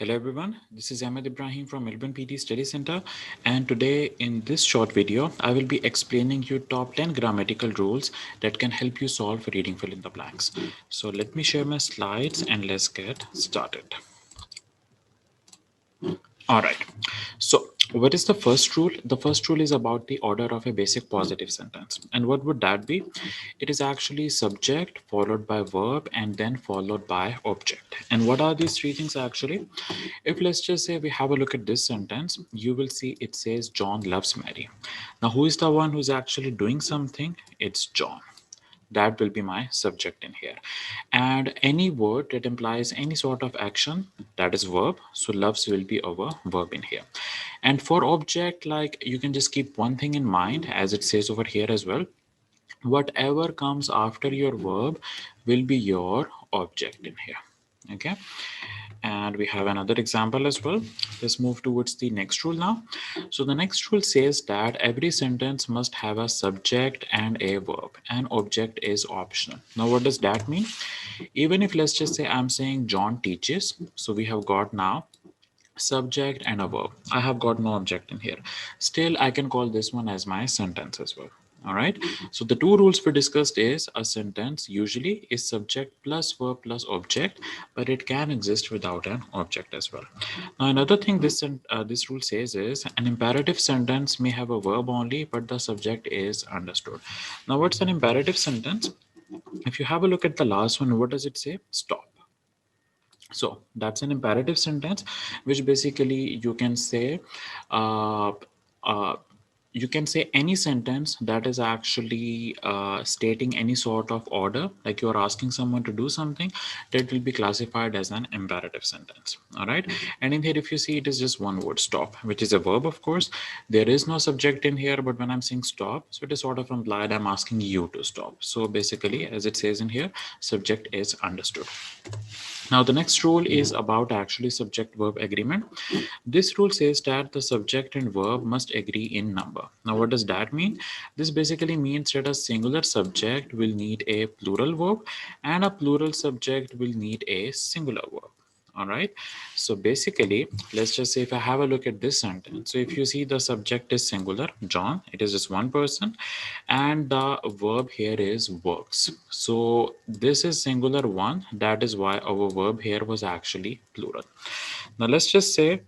Hello everyone, this is Ahmed Ibrahim from Melbourne PTE Study Center, and today in this short video I will be explaining you top 10 grammatical rules that can help you solve reading fill in the blanks. So let me share my slides and let's get started. All right. So, what is the first rule? The first rule is about the order of a basic positive sentence. And what would that be? It is actually subject followed by verb and then followed by object. And what are these three things actually? If let's just say we have a look at this sentence, you will see it says John loves Mary. Now, who is the one who's actually doing something? It's John. That will be my subject in here, and any word that implies any sort of action, that is verb, so loves will be our verb in here. And for object, like, you can just keep one thing in mind, as it says over here as well, whatever comes after your verb will be your object in here. Okay, and we have another example as well. Let's move towards the next rule now. So the next rule says that every sentence must have a subject and a verb, and object is optional. Now what does that mean? Even if let's just say I'm saying John teaches, so we have got now subject and a verb. I have got no object in here. Still, I can call this one as my sentence as well. All right. So the two rules we discussed is a sentence usually is subject plus verb plus object, but it can exist without an object as well. Now another thing this rule says is an imperative sentence may have a verb only, but the subject is understood. Now what's an imperative sentence? If you have a look at the last one, what does it say? Stop. So that's an imperative sentence, which basically uh, uh, you can say any sentence that is actually stating any sort of order, like you're asking someone to do something, that will be classified as an imperative sentence. All right. And in here, if you see, it is just one word, stop, which is a verb, of course. There is no subject in here, but when I'm saying stop, so it is sort of implied I'm asking you to stop. So basically, as it says in here, subject is understood. Now the next rule is about actually subject verb agreement. This rule says that the subject and verb must agree in number. Now what does that mean? This basically means that a singular subject will need a plural verb and a plural subject will need a singular verb. All right. So basically, let's just say if I have a look at this sentence. So if you see the subject is singular, John, it is just one person, and the verb here is works. So this is singular one. That is why our verb here was actually plural. Now let's just say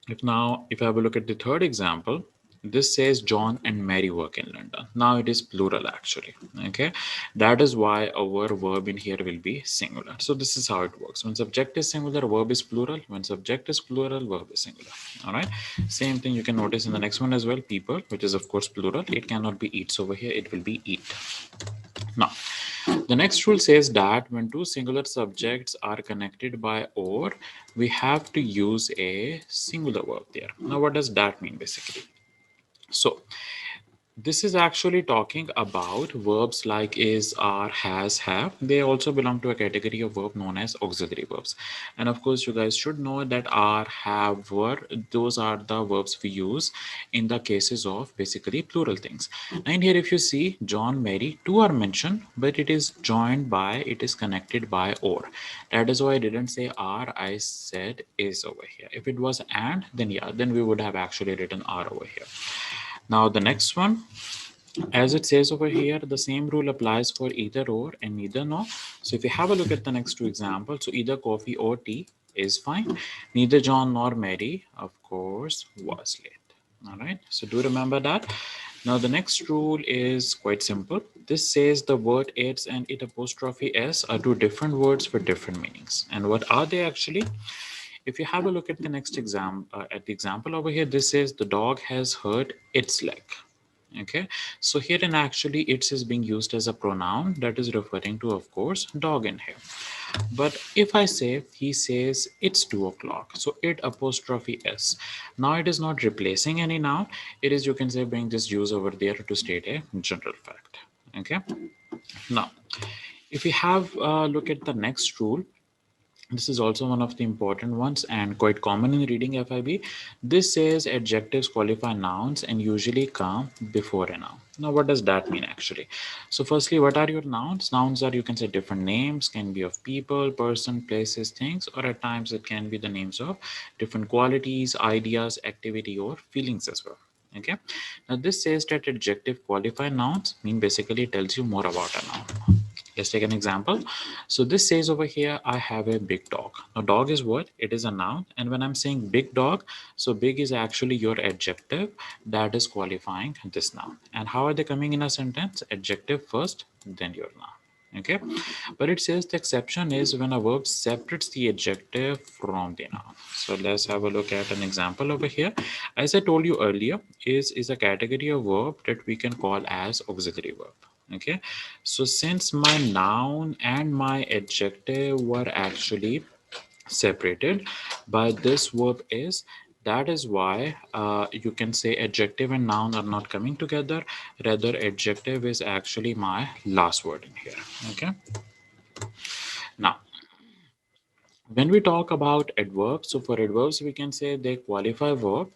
if I have a look at the third example, this says John and Mary work in London. Now it is plural actually. Okay, that is why our verb in here will be singular. So this is how it works. When subject is singular, verb is plural. When subject is plural, verb is singular. All right. Same thing you can notice in the next one as well. People, which is of course plural. It cannot be eats over here. It will be eat. Now, the next rule says that when two singular subjects are connected by or, we have to use a singular verb there. Now, what does that mean basically? So, this is actually talking about verbs like is, are, has, have. They also belong to a category of verb known as auxiliary verbs. And of course, you guys should know that are, have, were, those are the verbs we use in the cases of basically plural things. And here, if you see John, Mary, two are mentioned, but it is joined by, it is connected by or. That is why I didn't say are, I said is over here. If it was and, then yeah, then we would have actually written are over here. Now the next one, as it says over here, the same rule applies for either or and neither nor. So if you have a look at the next two examples, so either coffee or tea is fine. Neither John nor Mary, of course, was late. All right, so do remember that. Now the next rule is quite simple. This says the word it's and it apostrophe s are two different words for different meanings. And what are they actually? If you have a look at the next example over here, this says the dog has hurt its leg. Okay, so here in actually it's is being used as a pronoun that is referring to, of course, dog in here. But if I say he says it's 2 o'clock, so it apostrophe s. Now it is not replacing any noun. It is, you can say, being just used over there to state a general fact. Okay. Now, if we have a look at the next rule, This is also one of the important ones and quite common in reading FIB. This says adjectives qualify nouns and usually come before a noun. Now, what does that mean actually? So, firstly, what are your nouns? Nouns are, you can say, different names, can be of people, person, places, things, or at times it can be the names of different qualities, ideas, activity, or feelings as well. Okay. Now, this says that adjective qualify nouns mean basically tells you more about a noun. Let's take an example. So this says over here, I have a big dog. Now, dog is what? It is a noun. And when I'm saying big dog, so big is actually your adjective that is qualifying this noun. And how are they coming in a sentence? Adjective first, then your noun. Okay, but it says the exception is when a verb separates the adjective from the noun. So let's have a look at an example over here. As I told you earlier, is a category of verb that we can call as auxiliary verb. Okay, so since my noun and my adjective were actually separated by this verb is, that is why you can say adjective and noun are not coming together, rather adjective is actually my last word in here. Okay, now when we talk about adverbs, so for adverbs we can say they qualify verb,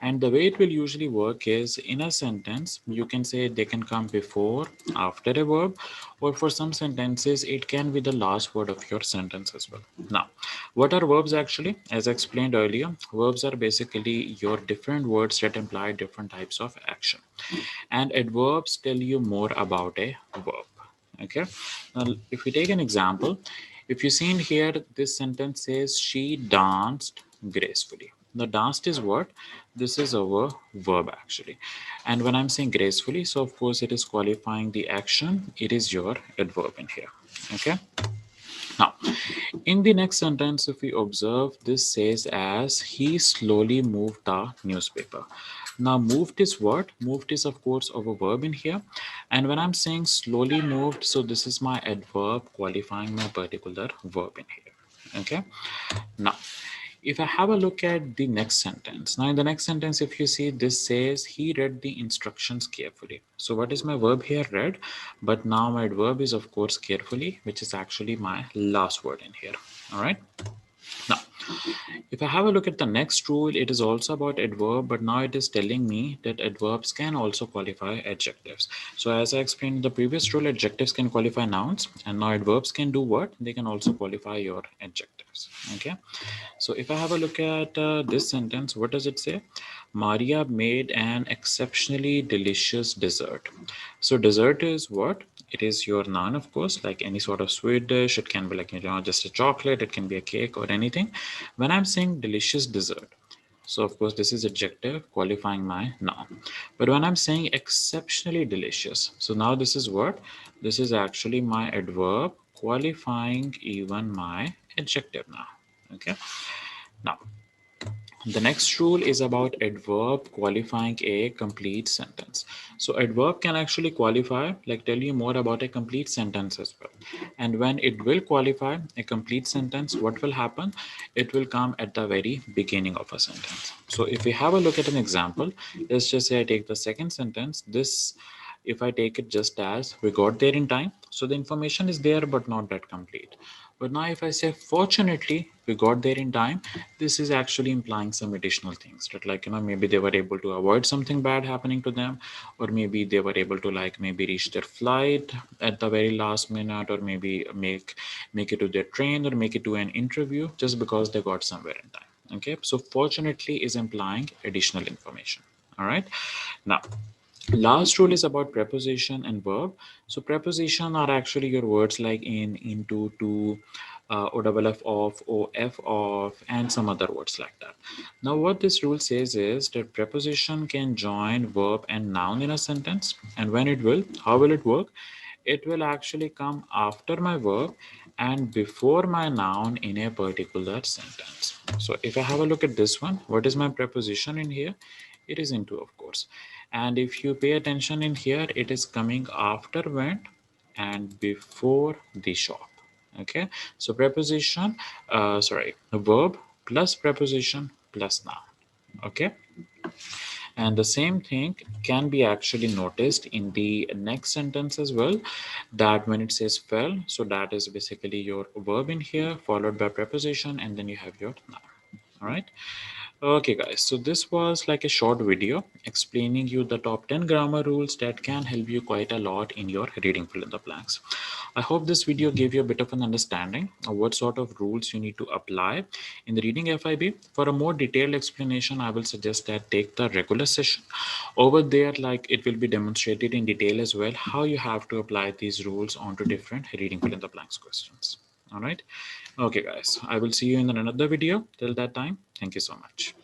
and the way it will usually work is in a sentence you can say they can come before, after a verb, or for some sentences it can be the last word of your sentence as well. Now, what are verbs actually? As I explained earlier, verbs are basically your different words that imply different types of action, and adverbs tell you more about a verb. Okay, now if we take an example, if you see in here, this sentence says she danced gracefully. The danced is what? This is our verb actually. And when I'm saying gracefully, so of course it is qualifying the action. It is your adverb in here. Okay. Now, in the next sentence, if we observe, this says as he slowly moved the newspaper. Now, moved is what? Moved is, of course, our verb in here. And when I'm saying slowly moved, so this is my adverb qualifying my particular verb in here. Okay. Now, if I have a look at the next sentence, now in the next sentence, if you see, this says he read the instructions carefully. So what is my verb here? Read. But now my verb is of course carefully, which is actually my last word in here. All right. Now, if I have a look at the next rule, it is also about adverb, but now it is telling me that adverbs can also qualify adjectives. So as I explained in the previous rule, adjectives can qualify nouns, and now adverbs can do what? They can also qualify your adjectives. Okay. So if I have a look at this sentence, what does it say? Maria made an exceptionally delicious dessert. So dessert is what? It is your noun, of course, like any sort of sweet dish. It can be like, just a chocolate. It can be a cake or anything. When I'm saying delicious dessert, so of course this is adjective qualifying my noun. But when I'm saying exceptionally delicious, so now this is what? This is actually my adverb qualifying even my adjective now. Okay. Now, the next rule is about adverb qualifying a complete sentence. So adverb can actually qualify, like tell you more about a complete sentence as well. And when it will qualify a complete sentence, what will happen? It will come at the very beginning of a sentence. So if we have a look at an example, let's just say I take the second sentence. This, if I take it just as we got there in time, so the information is there but not that complete. But now if I say fortunately we got there in time, this is actually implying some additional things that, like, maybe they were able to avoid something bad happening to them, or maybe they were able to, like, maybe reach their flight at the very last minute, or maybe make it to their train, or make it to an interview just because they got somewhere in time. Okay, so fortunately is implying additional information. All right. Now, last rule is about preposition and verb. So preposition are actually your words like in, into, to, o double f of, and some other words like that. Now what this rule says is that preposition can join verb and noun in a sentence, and when it will, how will it work? It will actually come after my verb and before my noun in a particular sentence. So if I have a look at this one, what is my preposition in here? It is into, of course. And if you pay attention in here, it is coming after went and before the shop. Okay, so preposition, a verb plus preposition plus noun. Okay. And the same thing can be actually noticed in the next sentence as well, that when it says fell, so that is basically your verb in here followed by preposition, and then you have your noun. All right. Okay, guys, so this was like a short video explaining you the top 10 grammar rules that can help you quite a lot in your reading fill in the blanks. I hope this video gave you a bit of an understanding of what sort of rules you need to apply in the reading FIB. For a more detailed explanation, I will suggest that take the regular session. Over there, like it will be demonstrated in detail as well how you have to apply these rules onto different reading fill in the blanks questions. All right. Okay, guys, I will see you in another video. Till that time, thank you so much.